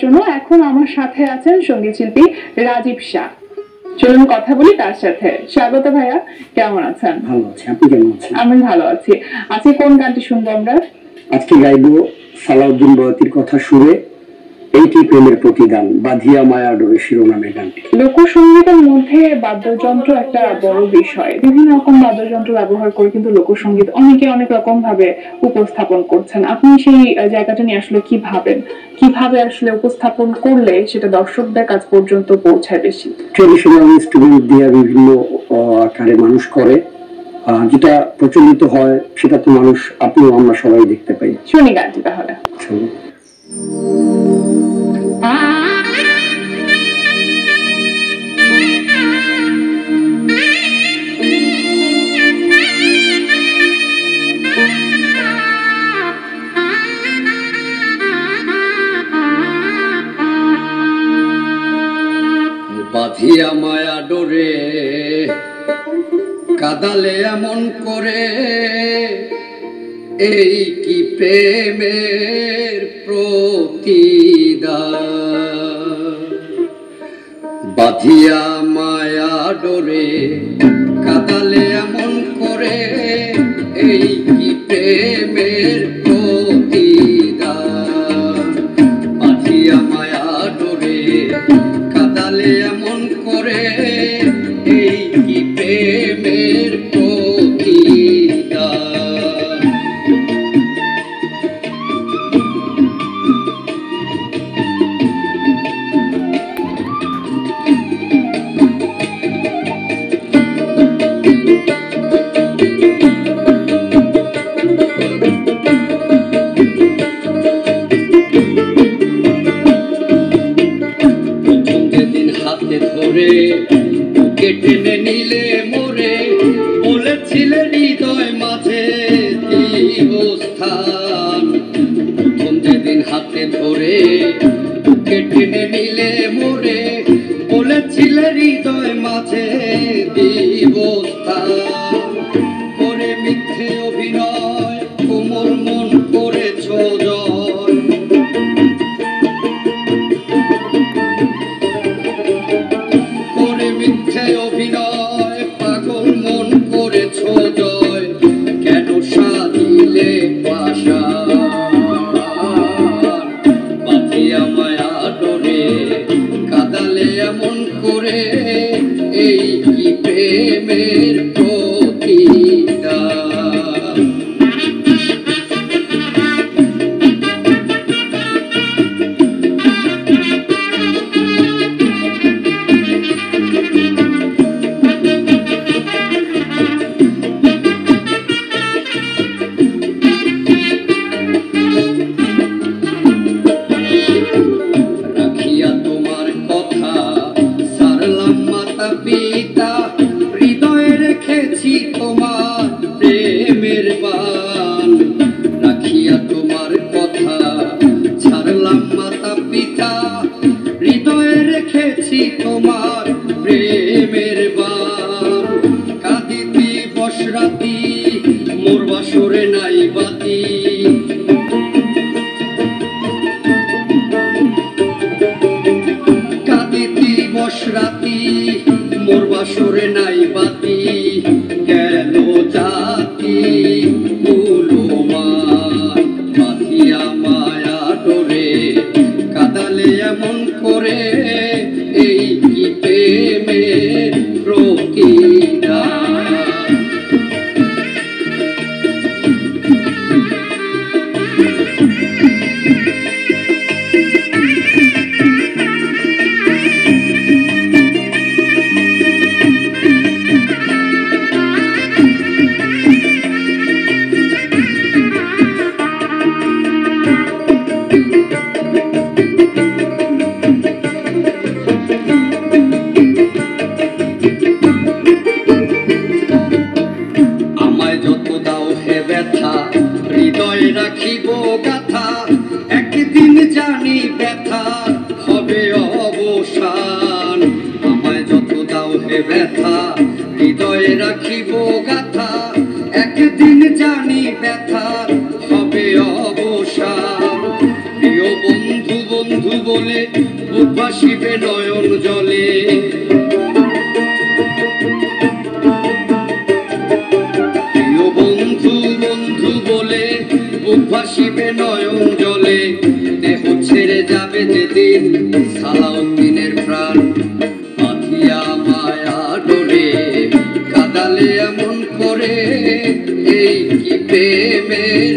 জন্য এখন আমার সাথে আছেন সঙ্গীত শিল্পী রাজীব শাহ। চলুন কথা বলি তার সাথে। স্বাগত ভাইয়া, কেমন আছেন? ভালো আছি, আপনি কেমন আছেন? আমি ভালো আছি। আজকে কোন গানটি শুনবো আমরা? আজকে গাইবো সালাউদ্দিন বয়াতির কথা সুরে এইটি প্রেমের প্রতিদান বাঁধিয়া মায়া ডোরে শিরোনামে গানটি। লোকসঙ্গীতের মধ্যে বাদ্যযন্ত্র একটা বড় বিষয়। বিভিন্ন রকম বাদ্যযন্ত্র ব্যবহার করে কিন্তু লোকসঙ্গীত অনেকে অনেক রকম ভাবে উপস্থাপন করছেন। আপনি সেই জায়গাটা নিয়ে আসলে কি ভাবেন? কিভাবে আসলে উপস্থাপন করলে সেটা দর্শকদের কাছ পর্যন্ত পৌঁছায় বেশি? ট্রেডিশনাল ইনস্ট্রুমেন্ট দিয়ে বিভিন্ন আকারে মানুষ করে, যেটা প্রচলিত হয় সেটা তো মানুষ আপনিও আমরা সবাই দেখতে পাই। শুনি গানটি তাহলে। বাঁধিয়া মায়া ডোরে কাদালে এমন করে, এই কি প্রেমের প্রতিদান। বাঁধিয়া মায়া ডোরে কাদালে এমন করে, এই কি প্রেমের প্রতিদান। বাঁধিয়া মায়া ডোরে কাদালে এমন করে, এই কি প্রেমের প্রতিদান। ধরে বুকে টেনে নিলে মোরে, বলেছিলে হৃদয় মাঝে দিব স্থান। প্রথম যেদিন হাতে ধরে বুকে টেনে নিলে মোরে, বলেছিলে হৃদয় মাঝে দিব স্থান। করে মিথ্যে অভিনয় কোমল মন করেছ জয়। অভিনয় পাগল মন করেছ জয়, কেন সাজিলে পাশান। বাঁধিয়া মায়া ডোরে কাদালে এমন করে, এই কি প্রেমের প্রতিদান। পিতা হৃদয়ে রেখেছি তোমার প্রেমের বান। রাখিয়া তোমার কথা ছাড়লাম মাতা পিতা, হৃদয়ে রেখেছি তোমার প্রেমের বান। কাঁদিতি বসরাতি মোর বাসরে নাই বাতি, কাঁদিতি বসরাতি মোর বাসরে নাই বাতি। গেল জাতি মূলমান, বাঁধিয়া মায়া ডোরে কাদালে এমন করে, এই কি প্রেমের প্রতিদান। হৃদয়ে রাখিব গাথা, একদিন জানি ব্যথা হবে অবসান। আমায় যত দাও হে ব্যথা, হৃদয়ে রাখিব গাথা, একদিন জানি ব্যথা হবে অবসান। প্রিয় বন্ধু বন্ধু বলে বুক ভাসিবে নয়ন জলে প্রিয় বন্ধু বন্ধু বলে বুক ভাসিবে নয়ন জলে দেহ ছেড়ে যাবে যেদিন সালাউদ্দিনের প্রাণ বাঁধিয়া মায়া ডোরে কাদালে এমন করে এই কি প্রেমের